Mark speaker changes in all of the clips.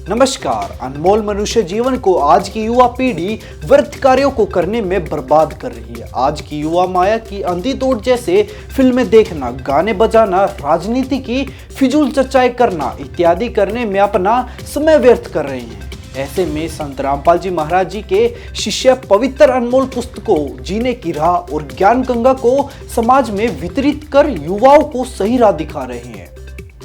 Speaker 1: नमस्कार। अनमोल मनुष्य जीवन को आज की युवा पीढ़ी व्यर्थ कार्यों को करने में बर्बाद कर रही है। आज की युवा माया की अंधी दौड़ जैसे फिल्में देखना, गाने बजाना, राजनीति की फिजूल चर्चाएं करना इत्यादि करने में अपना समय व्यर्थ कर रहे हैं। ऐसे में संत रामपाल जी महाराज जी के शिष्य पवित्र अनमोल पुस्तकों जीने की राह और ज्ञान गंगा को समाज में वितरित कर युवाओं को सही राह दिखा रहे हैं।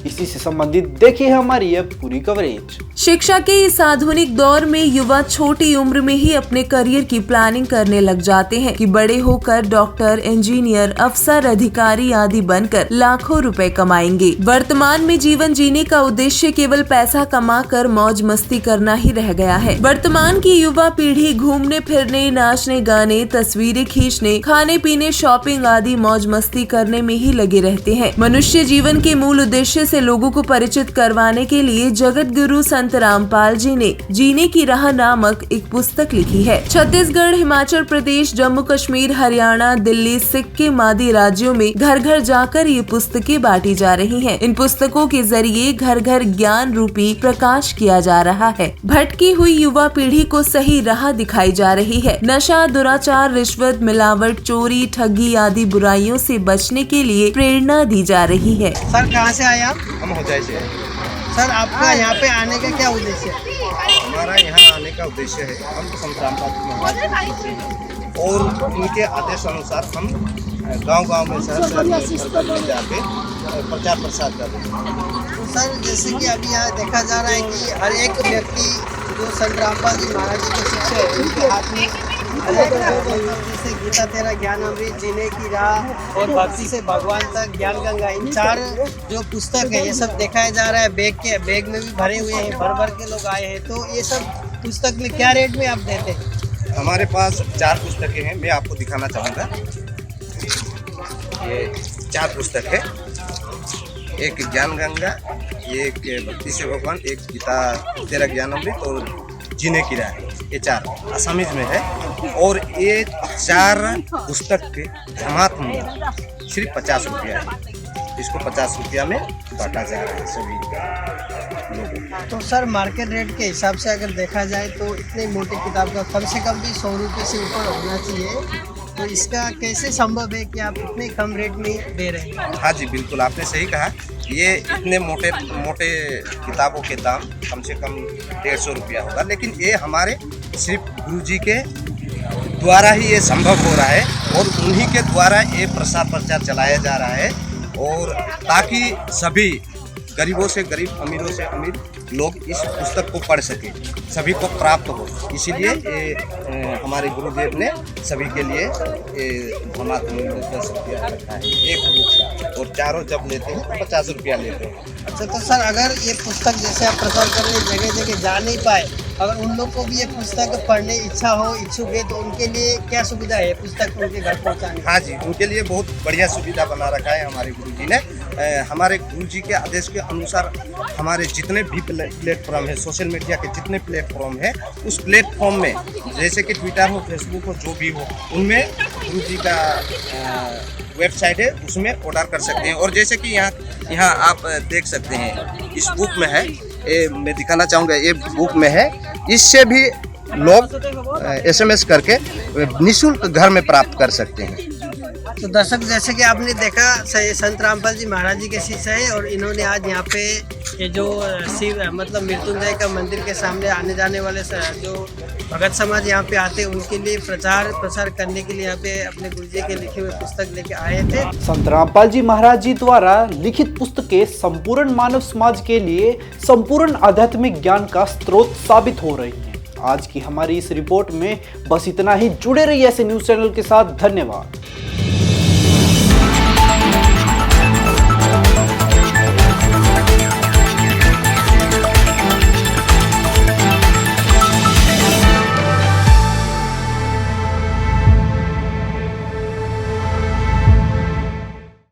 Speaker 1: इसी से संबंधित देखिए हमारी यह पूरी कवरेज।
Speaker 2: शिक्षा के इस आधुनिक दौर में युवा छोटी उम्र में ही अपने करियर की प्लानिंग करने लग जाते हैं कि बड़े होकर डॉक्टर, इंजीनियर, अफसर, अधिकारी आदि बनकर लाखों रुपए कमाएंगे। वर्तमान में जीवन जीने का उद्देश्य केवल पैसा कमाकर मौज मस्ती करना ही रह गया है। वर्तमान की युवा पीढ़ी घूमने फिरने, नाचने गाने, तस्वीरें खींचने, खाने पीने, शॉपिंग आदि मौज मस्ती करने में ही लगे रहते हैं। मनुष्य जीवन के मूल उद्देश्य से लोगों को परिचित करवाने के लिए जगत गुरु संत रामपाल जी ने जीने की राह नामक एक पुस्तक लिखी है। छत्तीसगढ़, हिमाचल प्रदेश, जम्मू कश्मीर, हरियाणा, दिल्ली, सिक्किम आदि राज्यों में घर घर जाकर ये पुस्तकें बांटी जा रही हैं। इन पुस्तकों के जरिए घर घर ज्ञान रूपी प्रकाश किया जा रहा है। भटकी हुई युवा पीढ़ी को सही राह दिखाई जा रही है। नशा, दुराचार, रिश्वत, मिलावट, चोरी, ठगी आदि बुराइयों से बचने के लिए प्रेरणा दी जा रही है।
Speaker 3: सर कहाँ से आए आप?
Speaker 4: हम होजाई से।
Speaker 3: सर आपका यहाँ पे आने का क्या उद्देश्य है?
Speaker 4: हमारा यहाँ आने का उद्देश्य है, हम संत रामपाल जी महाराज जी और उनके आदेश अनुसार हम गांव-गांव में, शहर में, घर में जाके प्रचार प्रसार कर रहे हैं।
Speaker 3: तो सर जैसे कि अभी यहाँ देखा जा रहा है कि हर एक व्यक्ति जो संत रामपाल जी महाराज जी के शिष्य है, उनके हाथ में जैसे गीता तेरा ज्ञान अमृत, जीने की राह और भक्ति से भगवान तक, ज्ञान गंगा, इन 4 जो पुस्तक है ये सब दिखाया जा रहा है। बैग में भी भरे हुए हैं, भर भर के लोग आए हैं। तो ये सब पुस्तक में क्या रेट में आप देते हैं?
Speaker 4: हमारे पास 4 पुस्तकें हैं, मैं आपको दिखाना चाहूँगा। ये 4 पुस्तक है, एक ज्ञान गंगा, एक भक्ति से भगवान, एक गीता तेरा ज्ञान अमृत और जीने की राह। ये 4 असमीज में है और ये 4 पुस्तक के जमात मूल्य सिर्फ 50 रुपया है। इसको 50 रुपया में बांटा जा रहा है सभी लोगों।
Speaker 3: तो सर मार्केट रेट के हिसाब से अगर देखा जाए तो इतनी मोटी किताब का कम से कम भी 100 रुपये से ऊपर होना चाहिए। तो इसका कैसे संभव है कि आप इतने कम रेट में दे रहे हैं?
Speaker 4: हाँ जी, बिल्कुल आपने सही कहा। ये इतने मोटे किताबों के दाम कम से कम 150 रुपया होगा, लेकिन ये हमारे सिर्फ गुरुजी के द्वारा ही ये संभव हो रहा है और उन्हीं के द्वारा ये प्रसार प्रचार चलाया जा रहा है और ताकि सभी गरीबों से गरीब, अमीरों से अमीर लोग इस पुस्तक को पढ़ सके, सभी को प्राप्त हो। इसीलिए ये हमारे गुरुदेव ने सभी के लिए हमारे 10 रुपया रखा है एक बुक का, और चारों जब लेते हैं तो 50 रुपया लेते हैं।
Speaker 3: अच्छा, तो सर अगर ये पुस्तक जैसे आप प्रसार करने जगह जगह जा नहीं पाए, अगर उन लोग को भी ये पुस्तक पढ़ने इच्छा हो, इच्छुक है, तो उनके लिए क्या सुविधा है पुस्तक उनके घर पहुँचाने?
Speaker 4: हाँ जी, उनके लिए बहुत बढ़िया सुविधा बना रखा है हमारे गुरुजी ने। हमारे गुरुजी के आदेश के अनुसार हमारे जितने भी प्लेटफॉर्म है, सोशल मीडिया के जितने प्लेटफॉर्म है, उस प्लेटफॉर्म में जैसे कि ट्विटर हो, फेसबुक हो, जो भी हो, उनमें गुरुजी का वेबसाइट है, उसमें ऑर्डर कर सकते हैं। और जैसे कि यहाँ आप देख सकते हैं, इस बुक में है, ये मैं दिखाना चाहूँगा, ये बुक में है। इससे भी लोग SMS करके निःशुल्क घर में प्राप्त कर सकते हैं।
Speaker 3: तो दर्शक जैसे कि आपने देखा, संत रामपाल जी महाराज जी के शिष्य है और इन्होंने आज यहाँ पे ये जो शिव मतलब मृत्युंजय का मंदिर के सामने आने जाने वाले जो भगत समाज यहाँ पे आते हैं, उनके लिए प्रचार प्रसार करने के लिए यहाँ पे अपने गुरुजी के लिखे हुए पुस्तक लेके आए थे।
Speaker 1: संत रामपाल जी महाराज जी द्वारा लिखित पुस्तकें संपूर्ण मानव समाज के लिए संपूर्ण आध्यात्मिक ज्ञान का स्रोत साबित हो रही हैं। आज की हमारी इस रिपोर्ट में बस इतना ही। जुड़े रहिए ऐसे न्यूज़ चैनल के साथ। धन्यवाद।